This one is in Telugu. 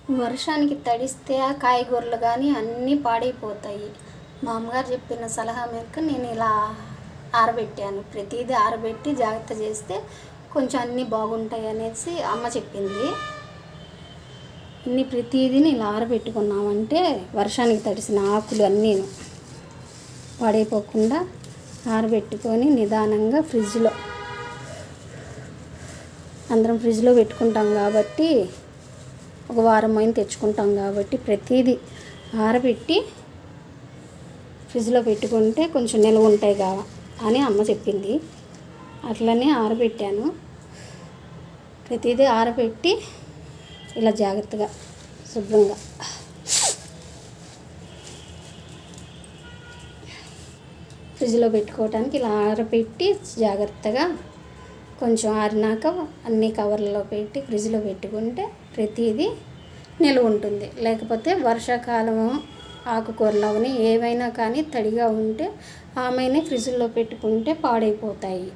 వర్షానికి తడిస్తే ఆ కాయగూరలు కానీ అన్నీ పాడైపోతాయి. మా అమ్మగారు చెప్పిన సలహా మేరకు నేను ఇలా ఆరబెట్టాను. ప్రతిదీ ఆరబెట్టి జాగ్రత్త చేస్తే కొంచెం అన్నీ బాగుంటాయి అనేసి అమ్మ చెప్పింది. ప్రతిదీని ఇలా ఆరబెట్టుకున్నామంటే వర్షానికి తడిసిన ఆకులు అన్నీ పాడైపోకుండా ఆరబెట్టుకొని నిదానంగా అందరం ఫ్రిడ్జ్లో పెట్టుకుంటాం కాబట్టి, ఒక వారం అయిన తెచ్చుకుంటాం కాబట్టి ప్రతిదీ ఆరబెట్టి ఫ్రిడ్జ్లో పెట్టుకుంటే కొంచెం నిల్వ ఉంటాయి అని అమ్మ చెప్పింది. అట్లనే ఆరబెట్టాను. ప్రతిదీ ఆరబెట్టి ఇలా జాగ్రత్తగా శుభ్రంగా ఫ్రిడ్జ్లో పెట్టుకోవడానికి ఇలా ఆరబెట్టి జాగ్రత్తగా కొంచెం ఆరినాక అన్ని కవర్లలో పెట్టి ఫ్రిడ్జ్లో పెట్టుకుంటే ప్రతిదీ నిల్వ ఉంటుంది. లేకపోతే వర్షాకాలము ఆకుకూరలు అవన్నీ ఏవైనా కానీ తడిగా ఉంటే ఆమెనే ఫ్రిడ్జ్లో పెట్టుకుంటే పాడైపోతాయి.